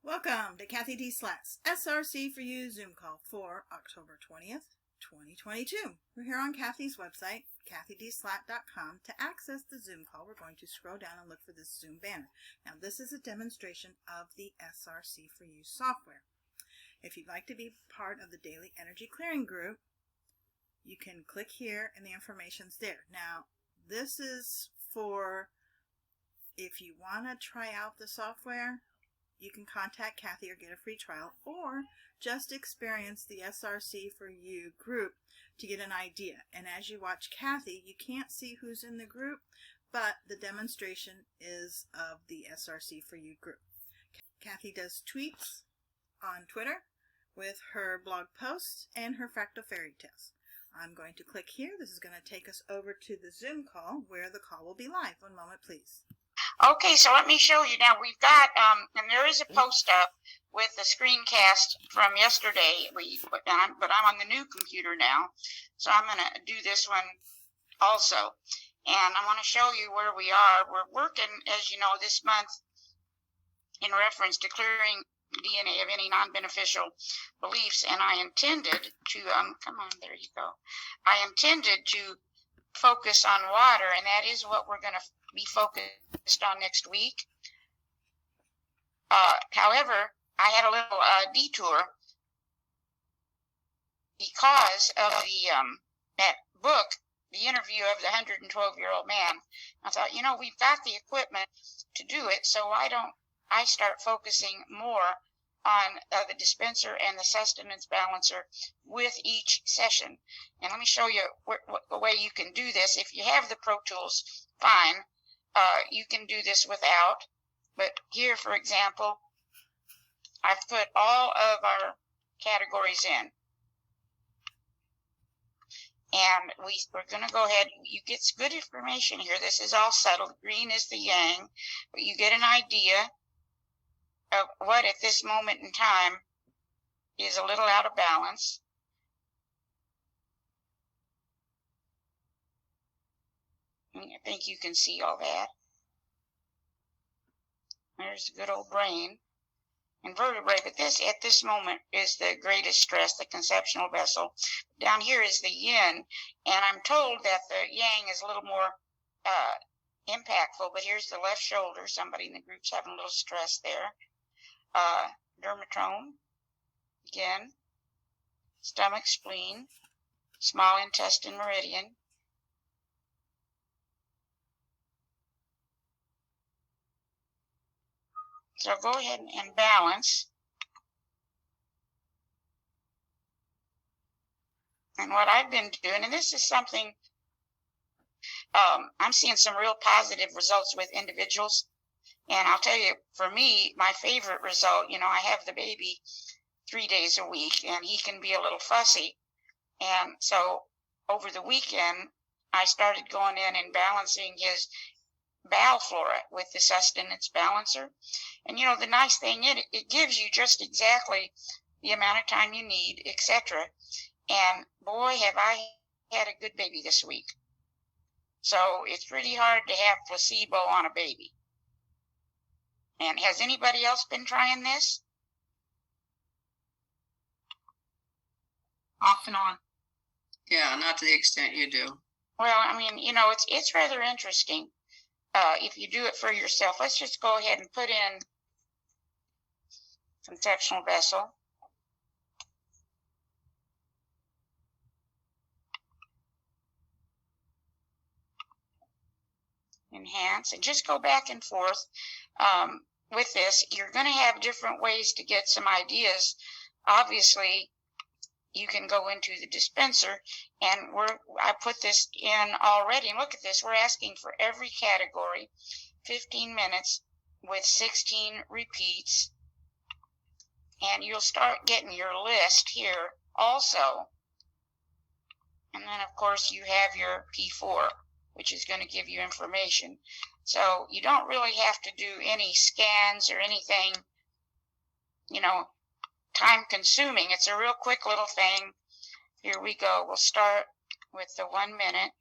Welcome to CathyDSlaught's SRC4u Zoom call for October 20th, 2022. We're here on Cathy's website, CathyDSlaght.com. To access the Zoom call, we're going to scroll down and look for this Zoom banner. Now, this is a demonstration of the SRC4u software. If you'd like to be part of the Daily Energy Clearing Group, you can click here and the information's there. Now, this is for if you want to try out the software, you can contact Cathy or get a free trial, or just experience the SRC4u group to get an idea. And as you watch Cathy, you can't see who's in the group, but the demonstration is of the SRC4u group. Cathy does tweets on Twitter with her blog posts and her fractal fairy tales. I'm going to click here. This is going to take us over to the Zoom call where the call will be live. One moment, please. Okay, so let me show you. Now we've got, and there is a post up with the screencast from yesterday, but I'm on the new computer now, so I'm going to do this one also. And I want to show you where we are. We're working, as you know, this month in reference to clearing DNA of any non-beneficial beliefs, and I intended to, come on, there you go. I intended to focus on water, and that is what we're going to be focused on next week. However, I had a little detour because of the that book, The Interview of the 112-Year-Old Man. I thought, you know, we've got the equipment to do it, so why don't I start focusing more on the dispenser and the sustenance balancer with each session. And let me show you the way you can do this. If you have the Pro Tools, fine. You can do this without. But here, for example, I've put all of our categories in. And we're going to go ahead. You get good information here. This is all subtle. Green is the yang. But you get an idea of what at this moment in time is a little out of balance. I think you can see all that. There's the good old brain and vertebrae, but this at this moment is the greatest stress, the conceptual vessel. Down here is the yin, and I'm told that the yang is a little more impactful, but here's the left shoulder. Somebody in the group's having a little stress there. Dermatome, again, stomach, spleen, small intestine, meridian. So go ahead and balance. And what I've been doing, and this is something, I'm seeing some real positive results with individuals. And I'll tell you, for me, my favorite result, you know, I have the baby 3 days a week, and he can be a little fussy. And so over the weekend, I started going in and balancing his bowel flora with the sustenance balancer. And, you know, the nice thing, it gives you just exactly the amount of time you need, etc. And boy, have I had a good baby this week. So it's pretty hard to have placebo on a baby. And has anybody else been trying this? Off and on. Yeah, not to the extent you do. Well, I mean, you know, it's rather interesting if you do it for yourself. Let's just go ahead and put in conceptual vessel. Enhance, and just go back and forth. With this, you're going to have different ways to get some ideas. Obviously, you can go into the dispenser, and I put this in already. And look at this. We're asking for every category, 15 minutes with 16 repeats. And you'll start getting your list here also. And then, of course, you have your P4, which is going to give you information. So you don't really have to do any scans or anything, you know, time consuming. It's a real quick little thing. Here we go. We'll start with the 1 minute.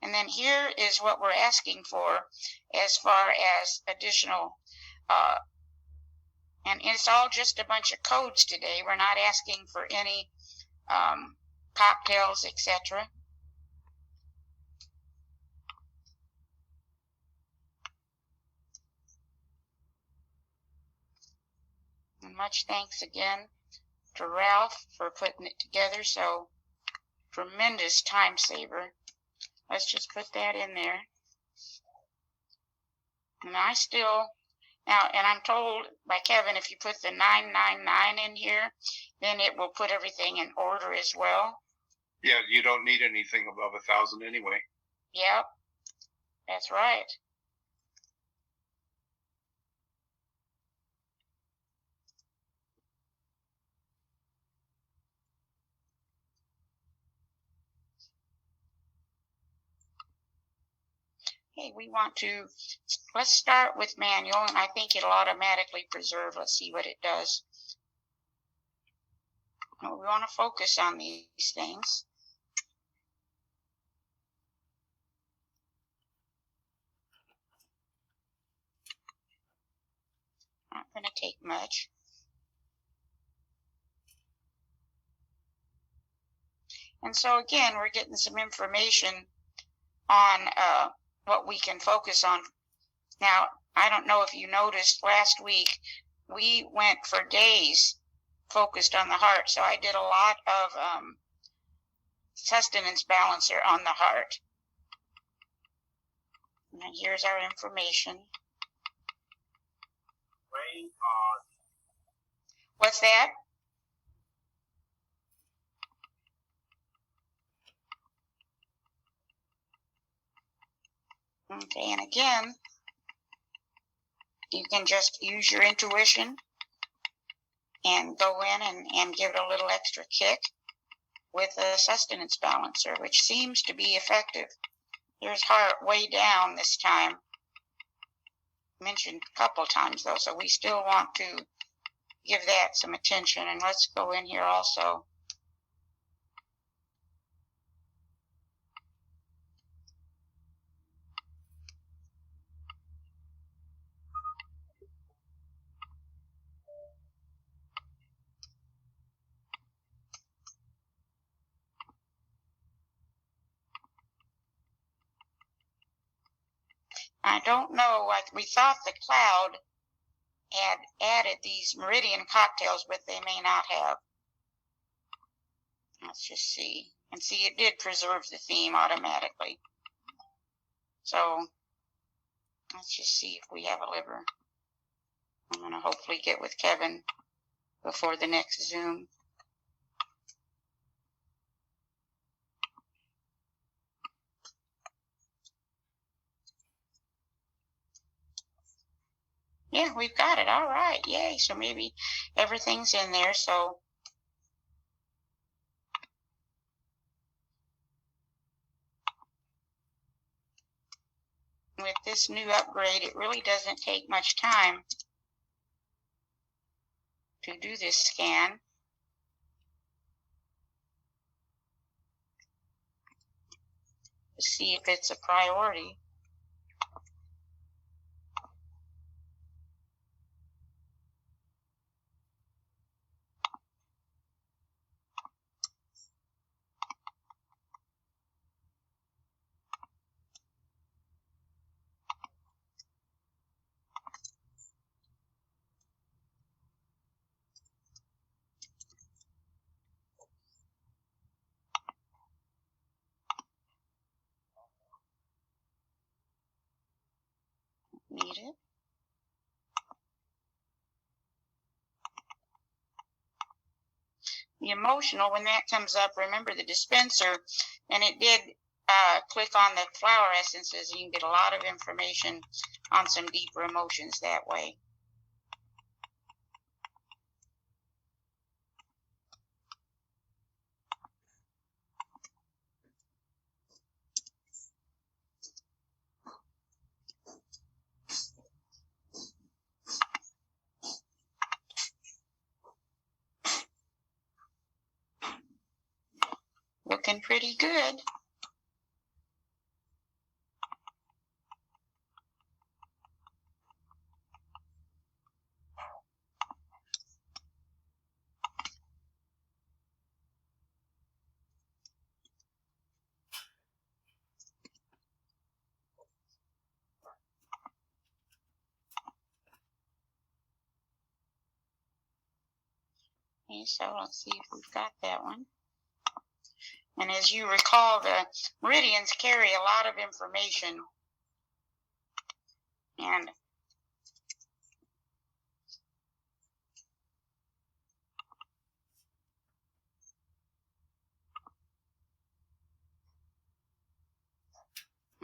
And then here is what we're asking for as far as additional And it's all just a bunch of codes today. We're not asking for any cocktails, etc. And much thanks again to Ralph for putting it together. So tremendous time saver. Let's just put that in there. And I still, now, and I'm told by Kevin, if you put the 999 in here, then it will put everything in order as well. Yeah, you don't need anything above 1,000 anyway. Yep, that's right. Okay, we want to, let's start with manual, and I think it'll automatically preserve. Let's see what it does. We want to focus on these things. Not going to take much. And so again, we're getting some information on what we can focus on. Now, I don't know if you noticed last week, we went for days focused on the heart. So I did a lot of sustenance balancer on the heart. And here's our information. What's that? Okay, and again, you can just use your intuition and go in and give it a little extra kick with a sustenance balancer, which seems to be effective. Here's heart way down this time. Mentioned a couple times though, so we still want to give that some attention. And let's go in here also. I don't know, like we thought the cloud had added these meridian cocktails, but they may not have. Let's just see. And see, it did preserve the theme automatically. So let's just see if we have a liver. I'm going to hopefully get with Kevin before the next Zoom. Yeah, we've got it. All right. Yay. So maybe everything's in there. So with this new upgrade, it really doesn't take much time to do this scan. To see if it's a priority. Need it. The emotional, when that comes up, remember the dispenser, and it did click on the flower essences, and you can get a lot of information on some deeper emotions that way. Looking pretty good. Okay, so let's see if we've got that one. And as you recall, the meridians carry a lot of information. And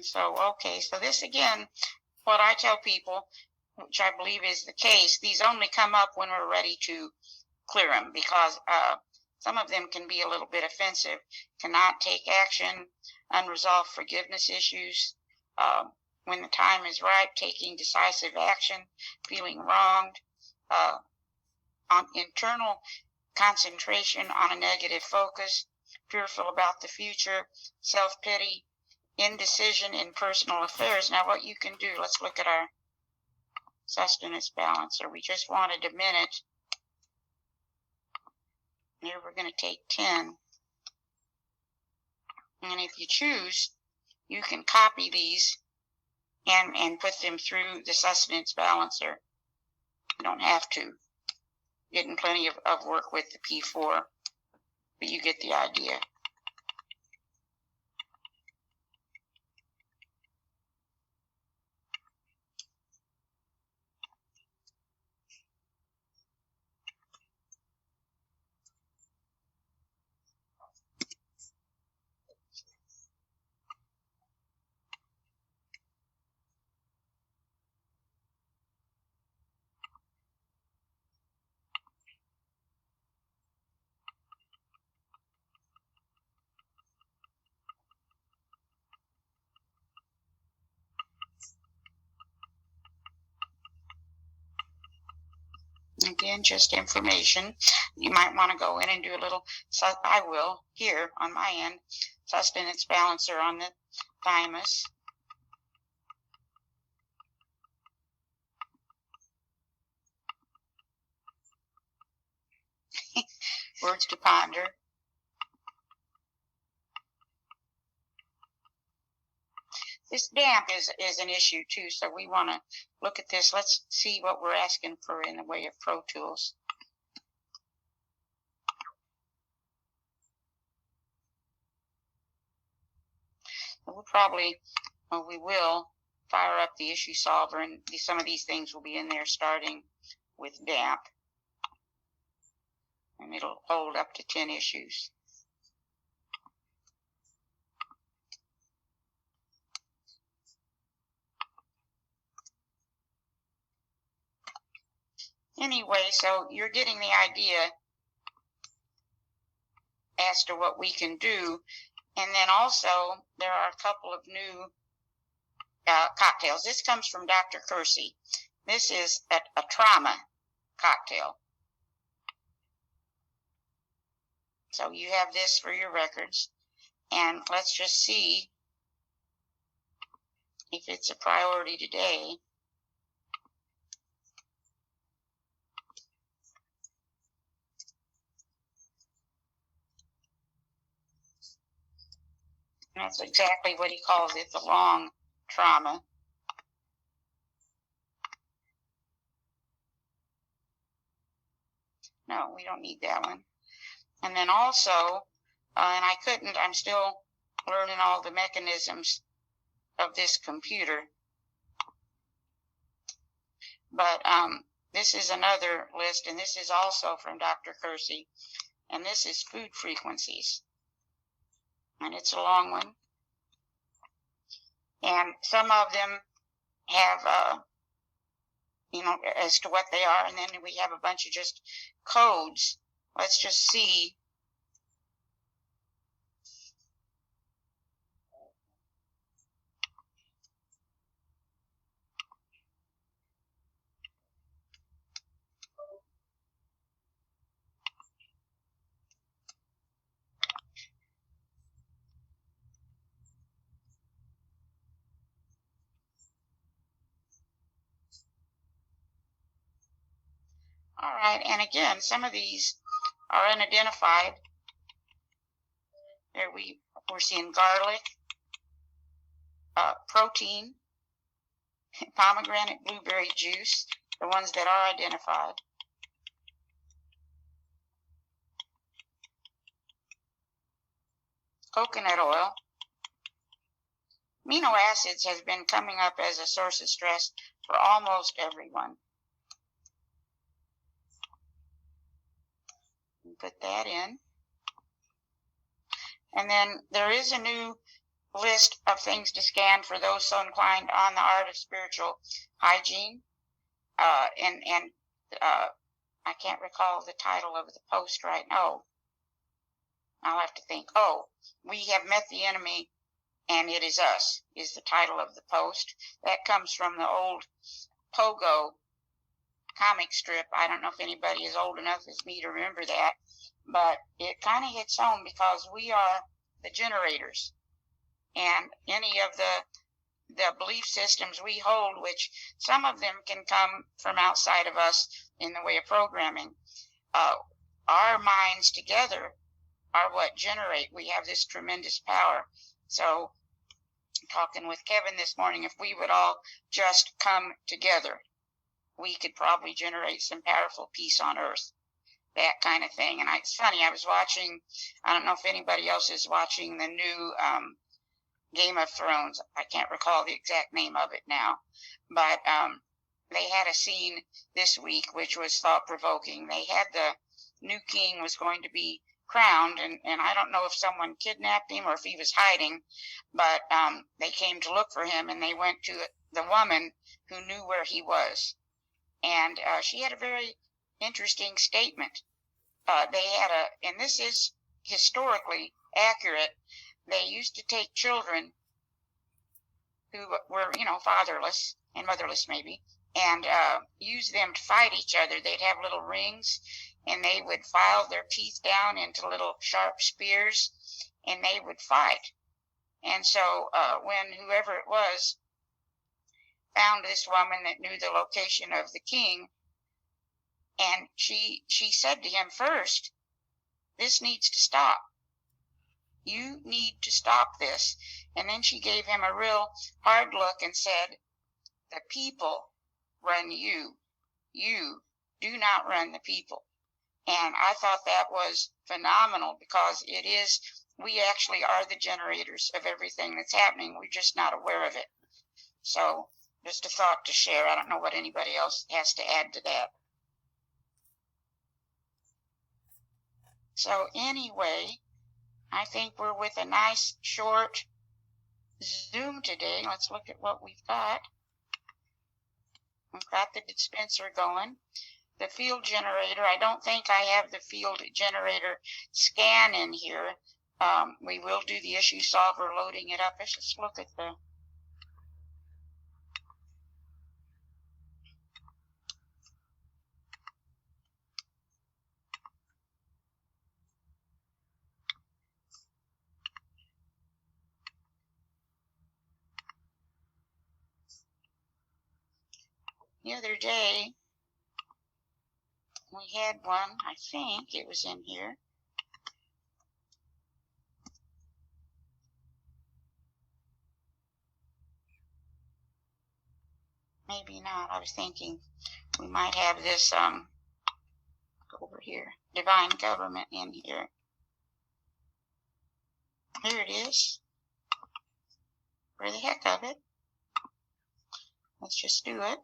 so, okay, so this again, what I tell people, which I believe is the case, these only come up when we're ready to clear them, because some of them can be a little bit offensive. Cannot take action, unresolved forgiveness issues, when the time is right, taking decisive action, feeling wronged, on internal concentration on a negative focus, fearful about the future, self-pity, indecision in personal affairs. Now what you can do, let's look at our sustenance balancer. We just wanted a minute. Here we're going to take 10. And if you choose, you can copy these and put them through the sustenance balancer. You don't have to. Getting plenty of work with the P4, but you get the idea. Again, just information. You might want to go in and do a little, I will, here on my end, sustenance balancer on the thymus. Words to ponder. This damp is an issue too, so we want to look at this. Let's see what we're asking for in the way of Pro Tools. We'll probably, well, we will fire up the issue solver, and some of these things will be in there starting with damp, and it'll hold up to 10 issues. Anyway, so you're getting the idea as to what we can do. And then also, there are a couple of new cocktails. This comes from Dr. Kersey. This is a trauma cocktail. So you have this for your records. And let's just see if it's a priority today. That's exactly what he calls it, the long trauma. No, we don't need that one. And then also, and I'm still learning all the mechanisms of this computer. But this is another list, and this is also from Dr. Kersey. And this is food frequencies. And it's a long one. And some of them have, as to what they are. And then we have a bunch of just codes. Let's just see. All right, and again, some of these are unidentified. There we're seeing garlic, protein, pomegranate, blueberry juice, the ones that are identified. coconut oil. Amino acids has been coming up as a source of stress for almost everyone. Put that in. And then there is a new list of things to scan for those so inclined on the art of spiritual hygiene. I can't recall the title of the post right now. I'll have to think. Oh, we have met the enemy and it is us is the title of the post. That comes from the old Pogo comic strip. I don't know if anybody is old enough as me to remember that, but it kind of hits home because we are the generators, and any of the belief systems we hold, which some of them can come from outside of us in the way of programming, our minds together are what generate. We have this tremendous power. So talking with Kevin this morning, if we would all just come together, we could probably generate some powerful peace on earth, that kind of thing. And it's funny, I was watching, I don't know if anybody else is watching the new Game of Thrones. I can't recall the exact name of it now, but they had a scene this week which was thought-provoking. They had the new king was going to be crowned, and I don't know if someone kidnapped him or if he was hiding, but they came to look for him, and they went to the woman who knew where he was. And she had a very interesting statement. They had and this is historically accurate, they used to take children who were, fatherless and motherless maybe, and use them to fight each other. They'd have little rings, and they would file their teeth down into little sharp spears, and they would fight. And so when whoever it was found this woman that knew the location of the king, and she said to him first, "This needs to stop. You need to stop this." And then she gave him a real hard look and said, "The people run you. You do not run the people." And I thought that was phenomenal, because we actually are the generators of everything that's happening. We're just not aware of it. So just a thought to share. I don't know what anybody else has to add to that. So anyway, I think we're with a nice short Zoom today. Let's look at what we've got. We've got the dispenser going. The field generator, I don't think I have the field generator scan in here. We will do the issue solver loading it up. Let's just look at the other day. We had one, I think it was in here. Maybe not. I was thinking we might have this over here, divine government in here. Here it is. For the heck of it, let's just do it.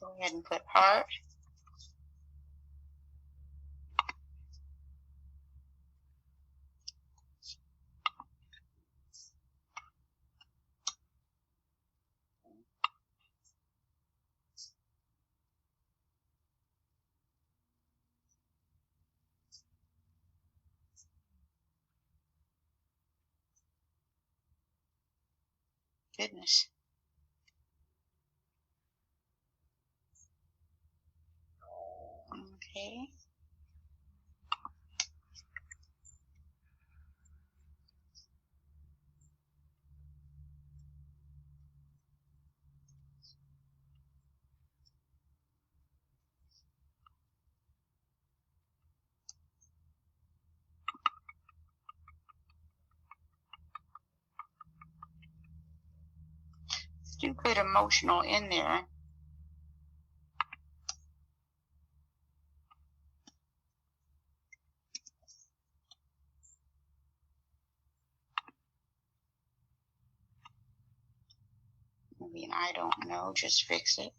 Go ahead and put heart. Goodness. Okay. do put emotional in there. Maybe an I don't know, just fix it.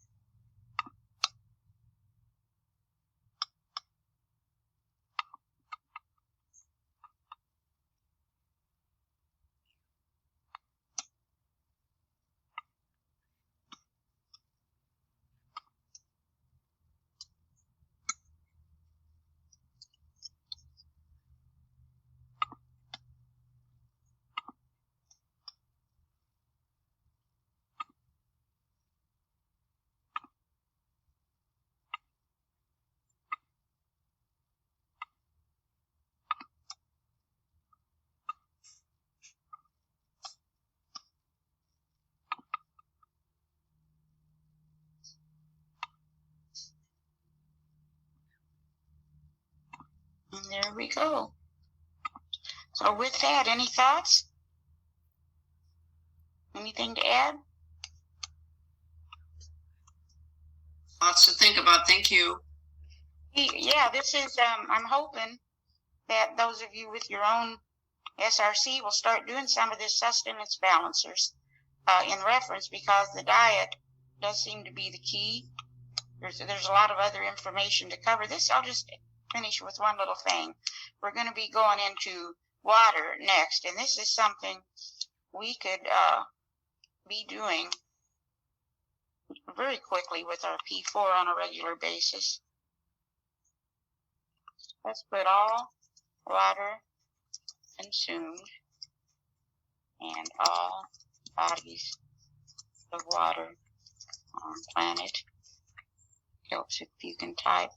And there we go. So with that, any thoughts? Anything to add? Lots to think about. Thank you. Yeah, this is, I'm hoping that those of you with your own SRC will start doing some of this sustenance balancers in reference, because the diet does seem to be the key. There's a lot of other information to cover. This, I'll just finish with one little thing. We're going to be going into water next, and this is something we could be doing very quickly with our P4 on a regular basis. Let's put all water consumed and all bodies of water on planet. Helps if you can type.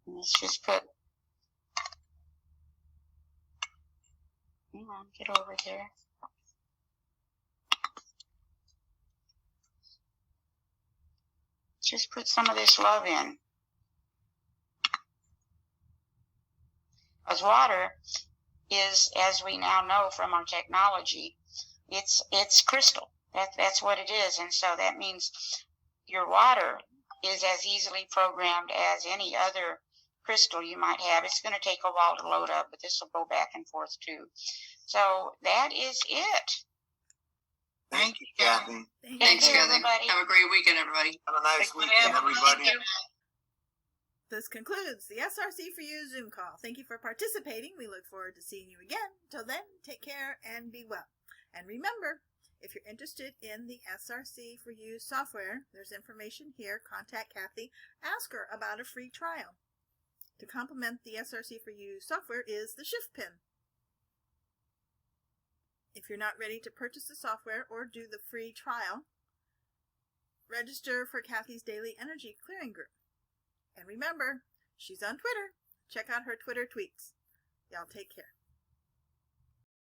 Let's just put, come on, get over there. Just put some of this love in. Because water is, as we now know from our technology, it's crystal. That's what it is. And so that means your water is as easily programmed as any other crystal you might have. It's going to take a while to load up, but this will go back and forth too. So that is it. Thank you, Kathy. Thanks, you, Kathy. everybody. Have a great weekend, everybody. Have a nice weekend, everybody. This concludes the SRC4u Zoom call. Thank you for participating. We look forward to seeing you again. Till then, take care and be well. And remember, if you're interested in the SRC4u software, there's information here. Contact Cathy. Ask her about a free trial. To complement the SRC4u software is the Shift Pin. If you're not ready to purchase the software or do the free trial, register for Cathy's Daily Energy Clearing Group. And remember, she's on Twitter. Check out her Twitter tweets. Y'all take care.